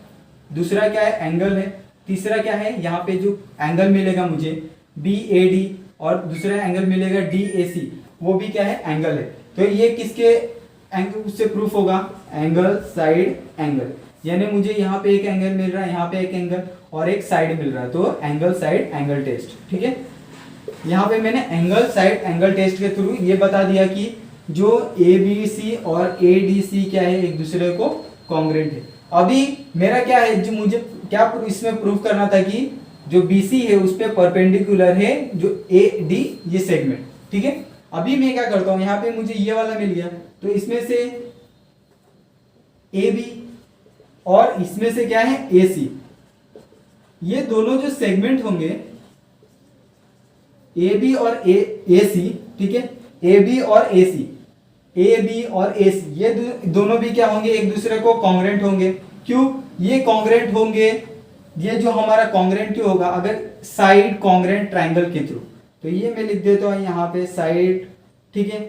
दूसरा क्या है, एंगल है, तीसरा क्या है, यहाँ पे जो एंगल मिलेगा मुझे बी ए डी, और दूसरा एंगल मिलेगा डी ए सी, वो भी क्या है, एंगल है। तो ये किसके एंगल से प्रूफ होगा, एंगल साइड एंगल, यानी मुझे यहाँ पे एक एंगल मिल रहा है, यहाँ पे एक एंगल और एक साइड मिल रहा है, तो एंगल साइड एंगल टेस्ट, ठीक है। यहाँ पे मैंने एंगल साइड एंगल टेस्ट के थ्रू ये बता दिया कि जो ए बी सी और ए डी सी क्या है, एक दूसरे को कॉन्ग्रेंट है। अभी मेरा क्या है, जो मुझे क्या इसमें प्रूफ करना था कि जो बी सी है उस पे परपेंडिकुलर है जो ए डी ये सेगमेंट, ठीक है। अभी मैं क्या करता हूं, यहाँ पे मुझे ये वाला मिल गया, तो इसमें से ए बी और इसमें से क्या है, ए सी, ये दोनों जो सेगमेंट होंगे ए बी और ए सी, ठीक है, ए बी और ए सी, ए बी और ए सी, ये दोनों भी क्या होंगे, एक दूसरे को कॉन्ग्रेंट होंगे। क्यों ये कॉन्ग्रेंट होंगे, ये जो हमारा कॉन्ग्रेंट क्यों होगा, अगर साइड कॉन्ग्रेंट ट्राइंगल के थ्रू, तो ये मैं लिख देता हूं यहाँ पे साइड, ठीक है,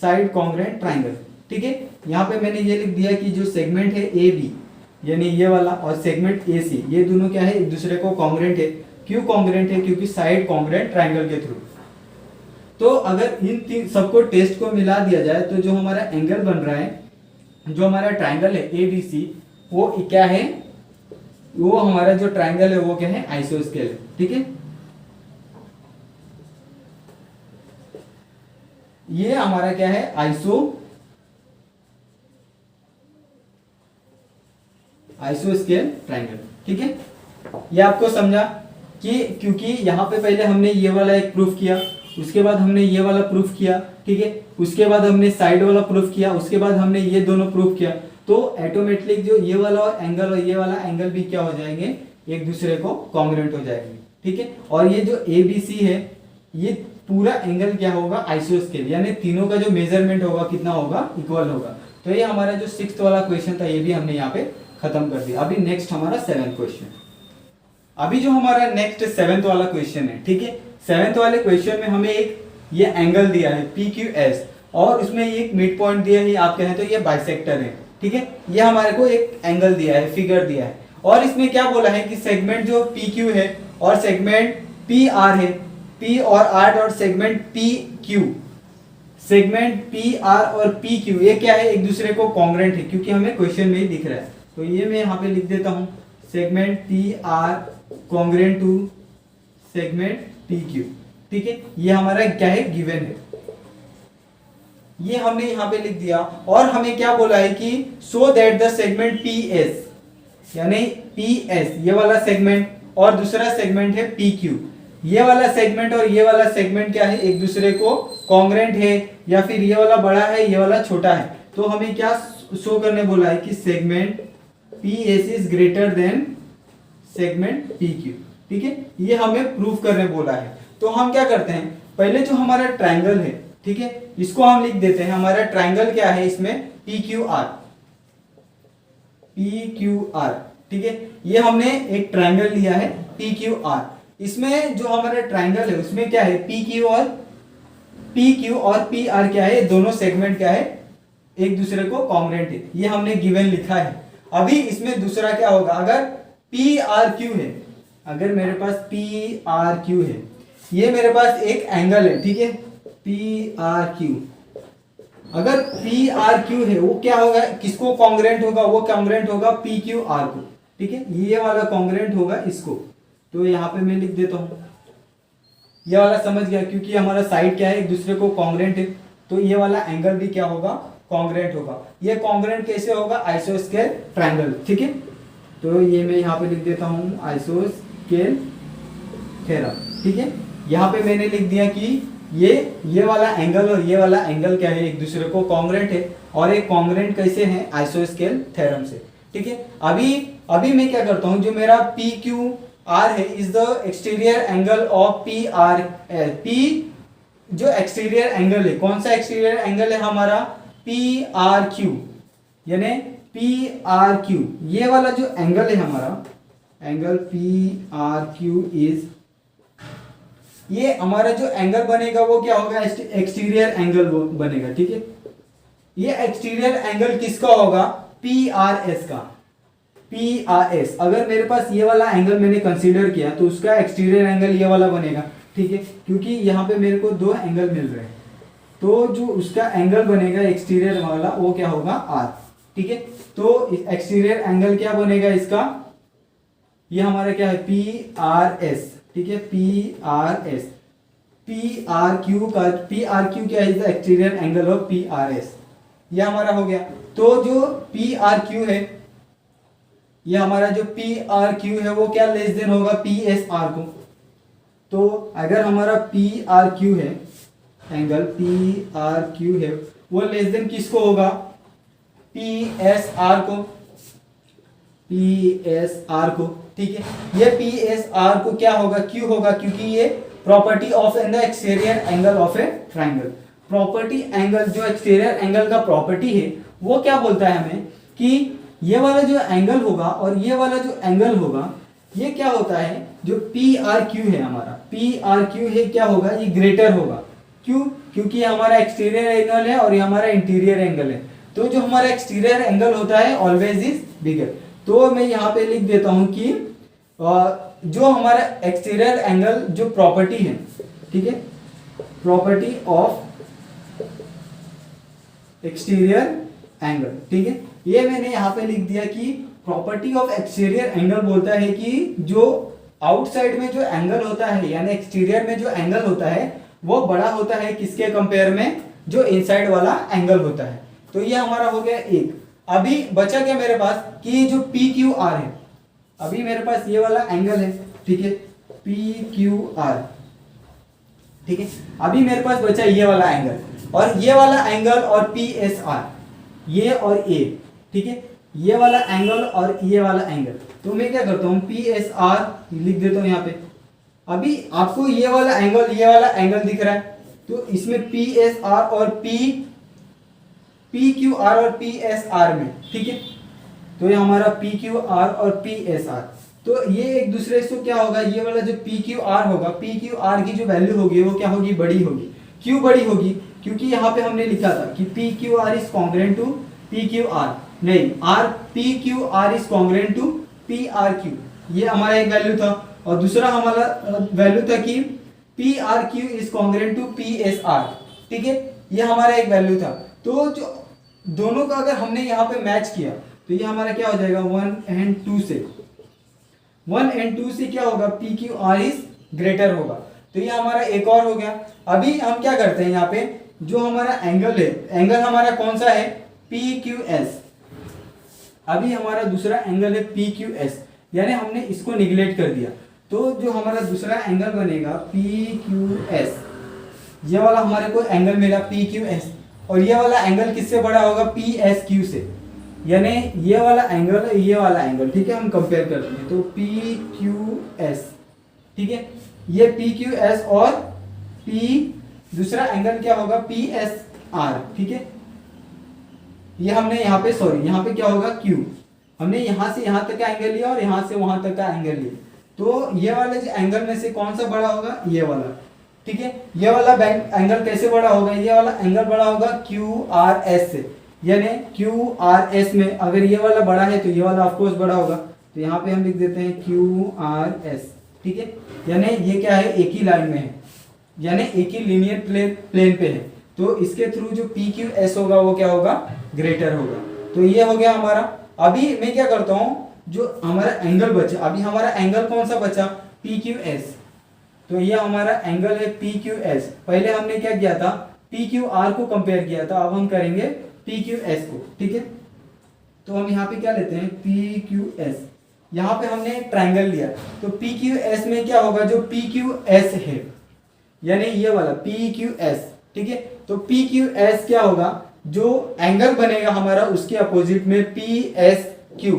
साइड कॉन्ग्रेंट ट्राइंगल, ठीक है। यहाँ पे मैंने ये लिख दिया कि जो सेगमेंट है ए बी यानी ये वाला और सेगमेंट ए सी, ये दोनों क्या है, एक दूसरे को कॉन्ग्रेंट है। क्यों कॉन्ग्रेंट है, क्योंकि साइड कॉन्ग्रेंट ट्राइंगल के थ्रू। तो अगर इन तीन सबको टेस्ट को मिला दिया जाए तो जो हमारा एंगल बन रहा है, जो हमारा ट्राइंगल है ए बी सी, वो क्या है, वो हमारा जो ट्राइंगल है वो क्या है, आइसोस्केल है, ठीक है। ये हमारा क्या है, आइसोस्केल ट्राइंगल, ठीक है। ये आपको समझा कि क्योंकि यहाँ पे पहले हमने ये वाला एक प्रूफ किया, उसके बाद हमने ये वाला प्रूफ किया, ठीक है, उसके बाद हमने साइड वाला प्रूफ किया, उसके बाद हमने ये दोनों प्रूफ किया, तो ऑटोमेटिक जो ये वाला एंगल और ये वाला एंगल भी क्या हो जाएंगे, एक दूसरे को कॉन्ग्रुएंट हो जाएंगे, ठीक है। और ये जो ए बी सी है, ये पूरा एंगल क्या होगा, आइसोस्केल, यानी तीनों का जो मेजरमेंट होगा कितना होगा, इक्वल होगा। तो ये हमारा जो 6th वाला क्वेश्चन था ये भी हमने यहाँ पे खत्म कर दिया। अभी नेक्स्ट हमारा 7th क्वेश्चन, अभी जो हमारा नेक्स्ट 7th वाला क्वेश्चन है, ठीक है। 7th वाले क्वेश्चन में हमें एक ये एंगल दिया है पी क्यू एस, और उसमें एक मिड पॉइंट दिया है, आप कहें तो ये बाइसेक्टर है, ठीक है। ये हमारे को एक एंगल दिया है, फिगर दिया है, और इसमें क्या बोला है कि सेगमेंट जो पी क्यू है और सेगमेंट पी आर है, पी और आर और segment P Q, segment P are और पी क्यू ये क्या है, एक दूसरे को कॉन्ग्रुएंट है, क्योंकि हमें क्वेश्चन में ही दिख रहा है। तो ये मैं यहाँ पे लिख देता हूँ, segment P R congruent to segment P Q, ठीक है। ये हमारा क्या है, गिवन है, ये हमने यहाँ पे लिख दिया। और हमें क्या बोला है कि so that the segment P S, यानी पी एस ये वाला सेगमेंट और दूसरा सेगमेंट है पी क्यू, ये वाला सेगमेंट और ये वाला सेगमेंट क्या है, एक दूसरे को कॉन्ग्रुएंट है, या फिर ये वाला बड़ा है ये वाला छोटा है। तो हमें क्या शो करने बोला है कि segment P S is greater than segment P Q, ठीक है। ये हमें प्रूफ करने बोला है। तो हम क्या करते हैं, पहले जो हमारा ट्राइंगल है, ठीक है, इसको हम लिख देते हैं। हमारा ट्राइंगल क्या है, इसमें P Q are, P Q are, ठीक है। ये हमने एक ट्राइंगल लिया है पी क्यू आर, इसमें जो हमारा ट्राइंगल है उसमें क्या है, पी क्यू और पी आर क्या है, दोनों सेगमेंट क्या है, एक दूसरे को कॉन्ग्रुएंट है। ये हमने गिवन लिखा है। अभी इसमें दूसरा क्या होगा, अगर पी आर क्यू है, अगर मेरे पास पी आर क्यू है, ये मेरे पास एक एंगल है, ठीक है, पी आर क्यू, अगर पी आर क्यू है वो क्या होगा, किसको कॉन्ग्रुएंट होगा, वो कॉन्ग्रुएंट होगा पी क्यू आर को, ठीक है। ये वाला कॉन्ग्रुएंट होगा इसको, तो यहाँ पे मैं लिख देता हूँ, ये वाला समझ गया, क्योंकि हमारा साइड क्या है, एक दूसरे को कॉन्ग्रुएंट है, तो ये वाला एंगल भी क्या होगा, कॉन्ग्रुएंट होगा। ये कॉन्ग्रुएंट कैसे होगा, आइसोस्केल ट्राइंगल, ठीक है। तो ये मैं यहाँ पे लिख देता हूँ आइसोस्केल थ्योरम, ठीक है। यहाँ पे मैंने लिख दिया कि ये वाला एंगल और ये वाला एंगल क्या है, एक दूसरे को कॉन्ग्रुएंट है, और एक कॉन्ग्रुएंट कैसे है, आइसोस्केल थ्योरम से, ठीक है। ठीक है। अभी अभी मैं क्या करता हूं, जो मेरा पी क्यू आर है is the exterior angle of P R. P जो एक्सटीरियर एंगल है, कौन सा एक्सटीरियर एंगल है हमारा, पी आर क्यू, यानी पी आर क्यू, ये वाला जो एंगल है हमारा, angle P R Q is, ये हमारा जो एंगल बनेगा वो क्या होगा, एक्सटीरियर एंगल बनेगा, ठीक है। ये एक्सटीरियर एंगल किसका होगा, पी आर एस का, पी आर एस। अगर मेरे पास ये वाला एंगल मैंने कंसीडर किया तो उसका एक्सटीरियर एंगल ये वाला बनेगा, ठीक है, क्योंकि यहाँ पे मेरे को दो एंगल मिल रहे हैं, तो जो उसका एंगल बनेगा एक्सटीरियर वाला वो क्या होगा, आर, ठीक है। तो एक्सटीरियर एंगल क्या बनेगा इसका, ये हमारा क्या है, पी आर एस, ठीक है, P R S. P R Q का, पी आर क्यू क्या है, exterior angle of P R S, ये हमारा हो गया। तो जो पी आर क्यू है, ये हमारा जो पी आर क्यू है वो क्या लेस देन होगा पी एस आर को। तो अगर हमारा पी आर क्यू है, एंगल पी आर क्यू है, वो लेस देन किसको होगा, पी एस आर को, पी एस आर को, ठीक है। ये पी एस आर को क्या होगा, क्यों होगा, क्योंकि ये property of the exterior angle of A triangle. Property angle, जो एक्सटीरियर एंगल का प्रॉपर्टी है वो क्या बोलता है हमें कि ये वाला जो एंगल होगा और ये वाला जो एंगल होगा, ये क्या होता है, जो पी आर क्यू है हमारा, पी आर क्यू है, क्या होगा, ये ग्रेटर होगा। क्यों, क्योंकि हमारा एक्सटीरियर एंगल है और ये हमारा इंटीरियर एंगल है, तो जो हमारा एक्सटीरियर एंगल होता है ऑलवेज इज बिगर। तो मैं यहाँ पे लिख देता हूं कि जो हमारा एक्सटीरियर एंगल जो प्रॉपर्टी है, ठीक है, प्रॉपर्टी ऑफ एक्सटीरियर एंगल, ठीक है, ये मैंने यहाँ पे लिख दिया कि प्रॉपर्टी ऑफ एक्सटीरियर एंगल बोलता है कि जो आउटसाइड में जो एंगल होता है, यानी एक्सटीरियर में जो एंगल होता है वो बड़ा होता है किसके कंपेयर में, जो इनसाइड वाला एंगल होता है। तो ये हमारा हो गया एक। अभी बचा क्या मेरे पास कि जो पी क्यू आर है, अभी मेरे पास ये वाला एंगल है, ठीक है, पी क्यू आर, ठीक है। अभी मेरे पास बचा ये वाला एंगल, और ये वाला एंगल और पी एस आर, ये और ए, ठीक है, ये वाला एंगल और ये वाला एंगल। तो मैं क्या करता हूँ, पी एस आर लिख देता हूँ यहाँ पे। अभी आपको ये वाला एंगल दिख रहा है, तो इसमें पी एस आर और पी क्यू आर और पी एस आर में, ठीक है, तो ये हमारा पी क्यू आर और पी एस आर, तो ये एक दूसरे से क्या होगा, ये वाला जो पी क्यू आर होगा, पी क्यू आर की जो वैल्यू होगी वो क्या होगी, बड़ी होगी। क्यों बड़ी होगी, क्योंकि यहाँ पे हमने लिखा था कि P Q R is congruent to P Q R, नहीं, R P Q R is congruent to P R Q, ये हमारा एक वैल्यू था। और दूसरा हमारा वैल्यू था कि P R Q is congruent to P S R, ठीक है, ये हमारा एक वैल्यू था। तो जो दोनों का अगर हमने यहाँ पे मैच किया तो ये हमारा क्या हो जाएगा, 1 and 2 से, 1 and 2 से क्या होगा, P Q R is greater होगा। तो ये हमारा एक और हो गया। अभी हम क्या करते हैं, यहाँ पे जो हमारा एंगल है, एंगल हमारा कौन सा है, पी क्यू एस। अभी हमारा दूसरा एंगल है पी क्यू एस, यानी हमने इसको निगलेक्ट कर दिया। तो जो हमारा दूसरा एंगल बनेगा पी क्यू एस, ये वाला हमारे को एंगल मिला पी क्यू एस, और ये वाला एंगल किससे बड़ा होगा, पी एस क्यू से, यानी ये वाला एंगल ये वाला एंगल, ठीक है, हम कंपेयर करते हैं। तो पी क्यू एस, ठीक है, ये पी क्यू एस और पी दूसरा एंगल क्या होगा, पी एस आर, ठीक है, ये हमने यहाँ पे यहाँ पे क्या होगा, क्यू, हमने यहाँ से यहाँ तक का एंगल लिया और यहाँ से वहां तक का एंगल लिया। तो ये वाले जो एंगल में से कौन सा बड़ा होगा, ये वाला, ठीक है। ये वाला एंगल कैसे बड़ा होगा, ये वाला एंगल बड़ा होगा क्यू आर एस से, यानी क्यू आर एस में अगर ये वाला बड़ा है तो ये वाला ऑफकोर्स बड़ा होगा। तो यहाँ पे हम लिख देते हैं क्यू आर एस, ठीक है, यानी ये क्या है, एक ही लाइन में है, यानी एक ही लीनियर प्लेन पे है। तो इसके थ्रू जो पी क्यू एस होगा वो क्या होगा, ग्रेटर होगा। तो ये हो गया हमारा। अभी मैं क्या करता हूँ, जो हमारा एंगल बचा, अभी हमारा एंगल कौन सा बचा, पी क्यू एस। तो ये हमारा एंगल है पी क्यू एस। पहले हमने क्या किया था, पी क्यू आर को कंपेयर किया था, अब हम करेंगे पी क्यू एस को, ठीक है। तो हम यहाँ पे क्या लेते हैं, पी क्यू एस, यहाँ पे हमने ट्राइंगल लिया, तो पी क्यू एस में क्या होगा, जो पी क्यू एस है, यानी ये वाला पी क्यू एस, ठीक है। तो पी क्यू एस क्या होगा, जो एंगल बनेगा हमारा उसके अपोजिट में पी एस क्यू,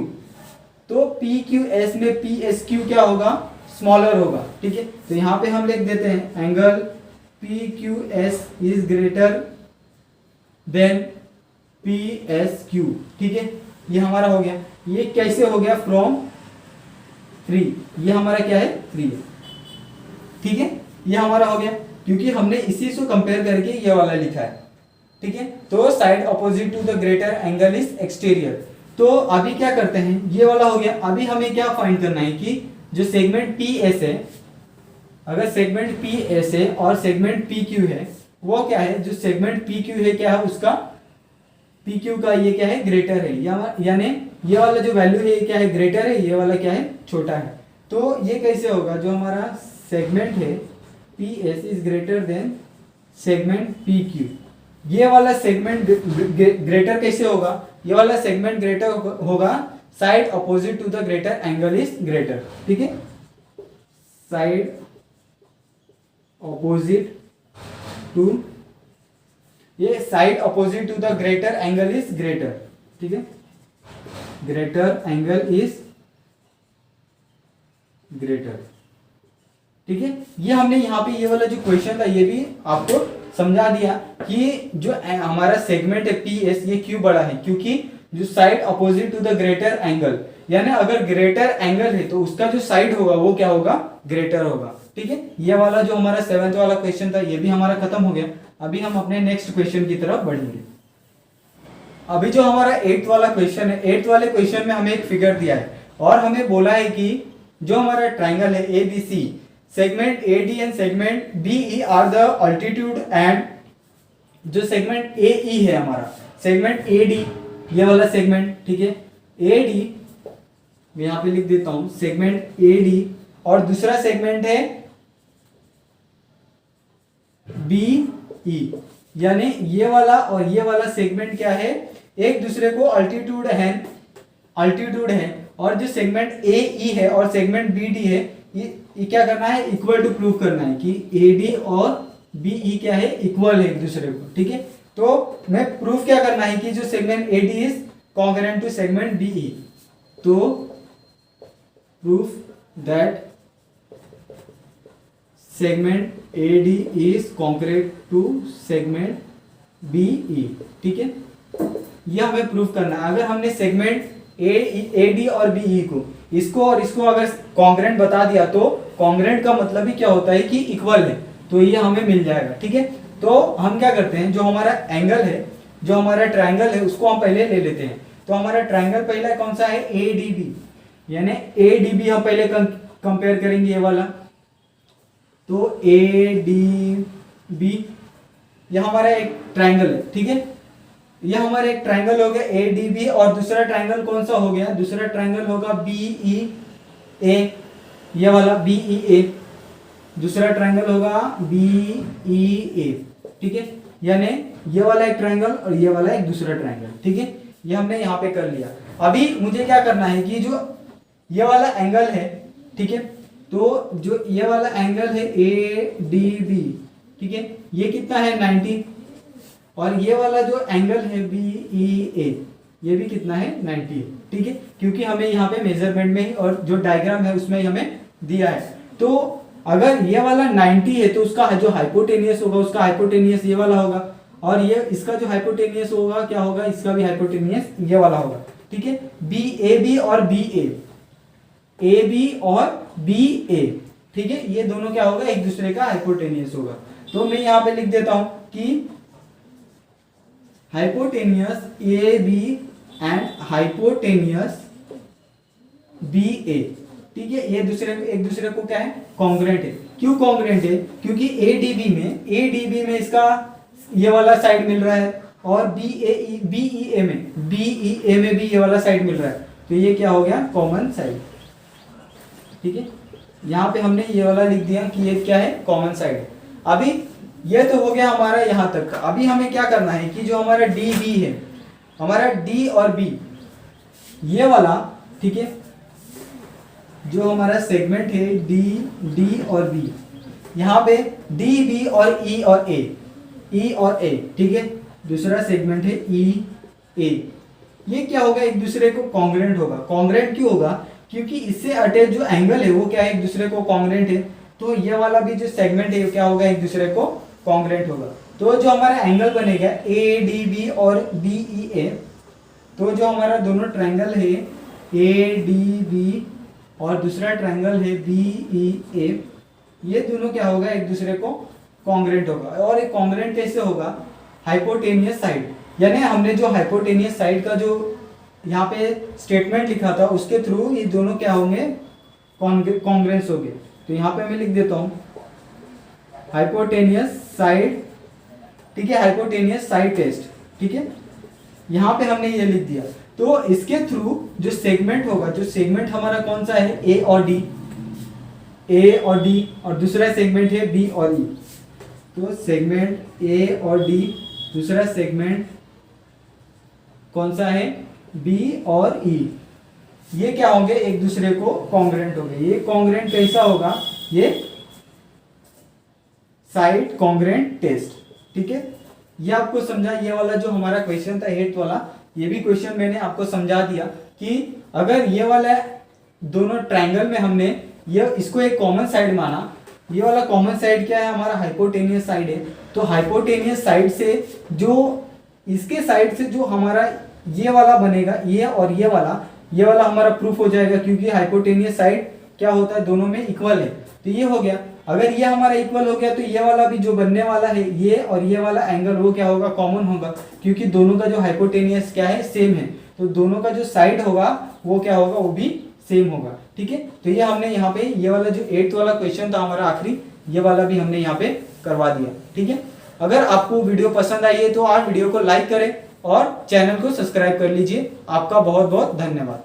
तो पी क्यू एस में पी एस क्यू क्या होगा, स्मॉलर होगा, ठीक है। तो यहाँ पे हम लिख देते हैं angle P Q S is greater then P S Q, ठीक है। ये हमारा हो गया। ये कैसे हो गया, फ्रॉम 3, ये हमारा क्या है 3 है, ठीक है। ये हमारा हो गया क्योंकि हमने इसी से कंपेयर करके ये वाला लिखा है, ठीक है। तो side opposite to the greater angle is exterior. तो अभी क्या करते हैं, ये वाला हो गया। अभी हमें क्या फाइंड करना है कि जो सेगमेंट पी एस है, अगर सेगमेंट पी एस है और सेगमेंट पी क्यू है, वो क्या है, जो सेगमेंट पी क्यू है क्या है, उसका पी क्यू का ये क्या है, ग्रेटर है, यानी ये वाला जो वैल्यू है ये क्या है, ग्रेटर है, ये वाला क्या है, छोटा है। तो ये कैसे होगा, जो हमारा सेगमेंट है P S is greater than segment P Q, ये वाला सेगमेंट ग्रेटर कैसे होगा, ये वाला सेगमेंट ग्रेटर होगा side opposite to the greater angle is greater, ठीक है। साइड अपोजिट टू, ये side opposite to the greater angle is greater, ठीक है। ग्रेटर एंगल इज ग्रेटर, ठीक है। ये हमने यहाँ पे ये वाला जो क्वेश्चन था ये भी आपको समझा दिया कि जो हमारा सेगमेंट है पी एस, ये क्यों बड़ा है, क्योंकि जो side opposite to the greater angle, यानी अगर ग्रेटर एंगल है तो उसका जो साइड होगा वो क्या होगा, ग्रेटर होगा, ठीक है। ये वाला जो हमारा 7th वाला क्वेश्चन था ये भी हमारा खत्म हो गया। अभी हम अपने नेक्स्ट क्वेश्चन की तरफ बढ़ेंगे। अभी जो हमारा 8th वाला क्वेश्चन है, 8th वाले क्वेश्चन में हमें एक फिगर दिया है और हमें बोला है कि जो हमारा ट्राइंगल है A B C, segment A D and segment B E are the altitude, and जो सेगमेंट ए ई है हमारा सेगमेंट ए डी, ये वाला सेगमेंट, ठीक है, ए डी, मैं यहां पे लिख देता हूं सेगमेंट ए डी, और दूसरा सेगमेंट है बी ई, यानी ये वाला और ये वाला सेगमेंट क्या है, एक दूसरे को अल्टीट्यूड है, और जो सेगमेंट ए ई है और सेगमेंट बी डी है, ये क्या करना है, इक्वल टू प्रूव करना है कि ए डी और बी ई क्या है, इक्वल है एक दूसरे को, ठीक है। तो मैं प्रूफ क्या करना है कि जो segment A D is congruent to segment B E, तो proof that segment A D is congruent to segment B E, ठीक है। यह हमें प्रूफ करना है। अगर हमने सेगमेंट ए डी और बी ई को, इसको और इसको अगर कॉन्ग्रुएंट बता दिया तो कॉन्ग्रुएंट का मतलब ही क्या होता है कि इक्वल है, तो ये हमें मिल जाएगा, ठीक है। तो हम क्या करते हैं, जो हमारा एंगल है, जो हमारा ट्रायंगल है, उसको हम पहले ले लेते हैं। तो हमारा ट्रायंगल पहला कौन सा है, ए डी बी, यानी ए डी बी हम पहले कंपेयर करेंगे, ये वाला। तो ए डी बी यह हमारा एक ट्रायंगल है, ठीक है। यह हमारा एक ट्रायंगल हो गया ए डी बी, और दूसरा ट्रायंगल कौन सा हो गया, दूसरा ट्रायंगल होगा बी ई ए, ये वाला बी ई ए, दूसरा ट्रायंगल होगा बी ई ए, ठीक है। यानी ये वाला एक ट्रायंगल और ये वाला एक दूसरा ट्रायंगल, ठीक है। ये हमने यहाँ पे कर लिया। अभी मुझे क्या करना है कि जो ये वाला एंगल है, ठीक है, तो जो ये वाला एंगल है ए डी बी, ठीक है, ये कितना है 90, और ये वाला जो एंगल है बी ई ए, ये भी कितना है 90 है, ठीक है। क्योंकि हमें यहाँ पे मेजरमेंट में और जो डायग्राम है उसमें हमें दिया है। तो अगर ये वाला 90 है तो उसका जो हाइपोटेनियस होगा, उसका हाइपोटेनियस ये वाला होगा, और ये इसका जो हाइपोटेनियस होगा क्या होगा, इसका भी हाइपोटेनियस ये वाला होगा, ठीक है। बी ए बी और बी ए बी और बी ए, ठीक है, ये दोनों क्या होगा, एक दूसरे का हाइपोटेनियस होगा। तो मैं यहाँ पे लिख देता हूं कि hypotenuse A B and hypotenuse B A, ठीक है, ये एक दूसरे को क्या है, कॉन्ग्रुएंट है। क्यों कॉन्ग्रुएंट है, क्योंकि ए डी बी में इसका ये वाला साइड मिल रहा है, और बी ई ए में भी ये वाला साइड मिल रहा है, तो ये क्या हो गया, कॉमन साइड, ठीक है। यहाँ पे हमने ये वाला लिख दिया कि ये क्या है, कॉमन साइड। अभी ये तो हो गया हमारा यहाँ तक का। अभी हमें क्या करना है कि जो हमारा डी बी है, हमारा डी और बी, ये वाला, ठीक है, जो हमारा सेगमेंट है डी और बी, यहाँ पे डी बी और ई और ए, ठीक है। दूसरा सेगमेंट है ई ए, ये क्या होगा, एक दूसरे को कॉन्ग्रुएंट होगा। कॉन्ग्रुएंट क्यों होगा, क्योंकि इससे अटैच जो एंगल है वो क्या है, एक दूसरे को कॉन्ग्रुएंट है। तो ये वाला भी जो सेगमेंट है क्या होगा, एक दूसरे को कॉन्ग्रुएंट होगा। तो जो हमारा एंगल बनेगा ADB और BEA, तो जो हमारा दोनों ट्रायंगल है ADB और दूसरा ट्रायंगल है BEA, ये दोनों क्या होगा, एक दूसरे को कॉन्ग्रुएंट होगा। और एक कॉन्ग्रुएंट कैसे होगा, हाइपोटेनियस साइड, यानी हमने जो हाइपोटेनियस साइड का जो यहाँ पे स्टेटमेंट लिखा था उसके थ्रू ये दोनों क्या होंगे, कॉन्ग्रुएंस होंगे। तो यहाँ पे मैं लिख देता हूँ हाइपोटेनियस साइड, ठीक है, हाइपोटेनियस साइड टेस्ट, ठीक है, यहाँ पे हमने ये लिख दिया। तो इसके थ्रू जो सेगमेंट होगा, जो सेगमेंट हमारा कौन सा है, A और D, A और D, और दूसरा सेगमेंट है B और E। तो सेगमेंट A और D, दूसरा सेगमेंट कौन सा है, B और E, ये क्या होंगे, एक दूसरे को कॉन्ग्रुएंट होंगे। ये कॉन्ग्रुएंट कैसा होगा, ये साइड कॉन्ग्रुएंट टेस्ट, ठीक है। ये आपको समझा, ये वाला जो हमारा क्वेश्चन था 8th वाला, ये भी क्वेश्चन मैंने आपको समझा दिया कि अगर ये वाला दोनों ट्रायंगल में हमने ये इसको एक कॉमन साइड माना, ये वाला कॉमन साइड क्या है, हमारा हाइपोटेनियस साइड है। तो हाइपोटेनियस साइड से जो इसके साइड से जो हमारा ये वाला बनेगा, ये और ये वाला हमारा प्रूफ हो जाएगा, क्योंकि हाइपोटेनियस साइड क्या होता है, दोनों में इक्वल है। तो ये हो गया। अगर ये हमारा इक्वल हो गया तो ये वाला भी जो बनने वाला है, ये और ये वाला एंगल वो क्या होगा, कॉमन होगा, क्योंकि दोनों का जो हाइपोटेनियस क्या है, सेम है। तो दोनों का जो साइड होगा वो क्या होगा, वो भी सेम होगा, ठीक है। तो ये हमने यहाँ पे ये वाला जो 8th वाला क्वेश्चन था हमारा आखिरी, ये वाला भी हमने यहाँ पे करवा दिया, ठीक है। अगर आपको वीडियो पसंद आई है तो आप वीडियो को लाइक करें और चैनल को सब्सक्राइब कर लीजिए। आपका बहुत बहुत धन्यवाद।